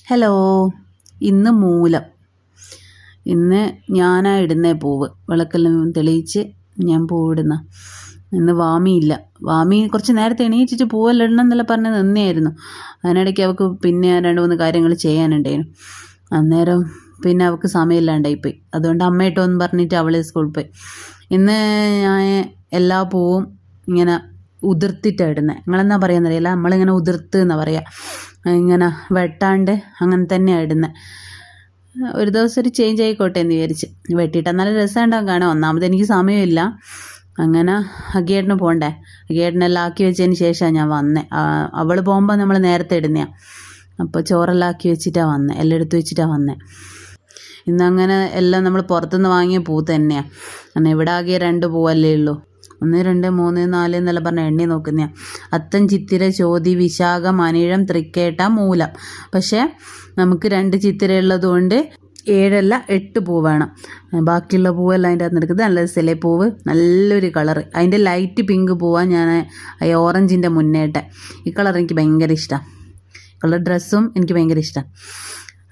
Hello, ഇന്ന് മൂലം. ഇന്ന് ഞാനാ ഇടുന്ന പൂവ്. വിളക്കെല്ലാം തെളിയിച്ച് ഞാൻ പൂവിടുന്ന. ഇന്ന് വാമിയില്ല. വാമി കുറച്ച് നേരത്തെ എണീച്ചിട്ട് പൂവെല്ലാം ഇടണം എന്നെല്ലാം പറഞ്ഞ് നിന്നെയായിരുന്നു. അതിനിടയ്ക്ക് അവൾക്ക് പിന്നെ 2-3 കാര്യങ്ങൾ ചെയ്യാനുണ്ടായിരുന്നു. അന്നേരം പിന്നെ അവൾക്ക് സമയമില്ലാണ്ടായിപ്പോയി. അതുകൊണ്ട് അമ്മയിട്ടോന്ന് പറഞ്ഞിട്ട് അവൾ സ്കൂളിൽ പോയി. ഇന്ന് ഞാൻ എല്ലാ പൂവും ഇങ്ങനെ ഉതിർത്തിട്ടാണ് ഇടുന്നത്. നിങ്ങളെന്നാ പറയാന്നറിയില്ല, നമ്മളിങ്ങനെ ഉതിർത്ത് എന്നാണ് പറയുക. ഇങ്ങനെ വെട്ടാണ്ട് അങ്ങനെ തന്നെയാണ് ഇടുന്നത്. ഒരു ദിവസം ഒരു ചേഞ്ച് ആയിക്കോട്ടെ എന്ന് വിചാരിച്ച് വെട്ടിയിട്ടാൽ നല്ല രസം ഉണ്ടാകും കാണാൻ. ഒന്നാമത് എനിക്ക് സമയമില്ല. അങ്ങനെ അഗിയേട്ടന് പോകണ്ടേ. അഗിയേട്ടനെല്ലാം ആക്കി വെച്ചതിന് ശേഷമാണ് ഞാൻ വന്നത്. അവൾ പോകുമ്പോൾ നമ്മൾ നേരത്തെ ഇടുന്നതാണ്. അപ്പോൾ ചോറെല്ലാം ആക്കി വെച്ചിട്ടാണ് വന്നത്, എല്ലാം എടുത്ത് വെച്ചിട്ടാണ് വന്നത്. ഇന്നങ്ങനെ എല്ലാം നമ്മൾ പുറത്തുനിന്ന് വാങ്ങിയ പൂ തന്നെയാണ്. കാരണം ഇവിടെ ആകെ 2 പൂവല്ലേ ഉള്ളൂ. 1, 2, 3, 4 എന്നെല്ലാം പറഞ്ഞ എണ്ണി നോക്കുന്നതാണ്. അത്തം, ചിത്തിര, ചോതി, വിശാഖം, അനിഴം, തൃക്കേട്ട, മൂലം. പക്ഷേ നമുക്ക് 2 ചിത്തിര ഉള്ളതുകൊണ്ട് 7 അല്ല 8 പൂ വേണം. ബാക്കിയുള്ള പൂവെല്ലാം അതിൻ്റെ അകത്ത് എടുക്കുന്നത്. നല്ല രസമല്ലേ പൂവ്, നല്ലൊരു കളറ്. അതിൻ്റെ ലൈറ്റ് പിങ്ക് പൂവാണ് ഞാൻ ഓറഞ്ചിൻ്റെ മുന്നേട്ടെ. ഈ കളർ എനിക്ക് ഭയങ്കര ഇഷ്ടമാണ്. കളർ ഡ്രസ്സും എനിക്ക് ഭയങ്കര ഇഷ്ടമാണ്.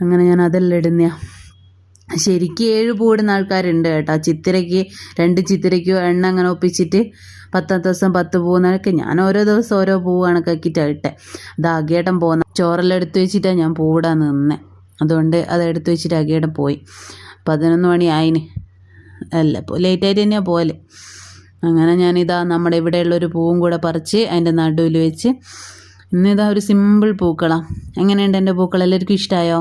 അങ്ങനെ ഞാൻ അതെല്ലാം ഇടുന്നതാണ്. ശരിക്കും 7 പൂവിടുന്ന ആൾക്കാരുണ്ട് കേട്ടോ. ചിത്തിരയ്ക്ക് 2 ചിത്തിരയ്ക്കോ എണ്ണ അങ്ങനെ ഒപ്പിച്ചിട്ട് 10 ദിവസം 10 പൂവെന്നൊക്കെ. ഞാൻ ഓരോ ദിവസം ഓരോ പൂവ് കണക്കാക്കിയിട്ടാണ് ഇട്ടെ. അത് അഗിയേട്ടൻ പോകുന്ന ചോറെല്ലാം എടുത്ത് വെച്ചിട്ടാണ് ഞാൻ പൂവിടാൻ നിന്നത്. അതുകൊണ്ട് അത് എടുത്ത് വെച്ചിട്ട് അഗിയേട്ടൻ പോയി. 11 മണി ആയിന്. അല്ല, ലേറ്റായിട്ട് തന്നെയാണ് പോകല്. അങ്ങനെ ഞാനിതാ നമ്മുടെ ഇവിടെയുള്ളൊരു പൂവും കൂടെ പറിച്ച് അതിൻ്റെ നടുവിൽ വെച്ച്. ഇന്നിതാ ഒരു സിമ്പിൾ പൂക്കളാണ്. എങ്ങനെയുണ്ട് എൻ്റെ പൂക്കൾ? എല്ലാവർക്കും ഇഷ്ടമായോ?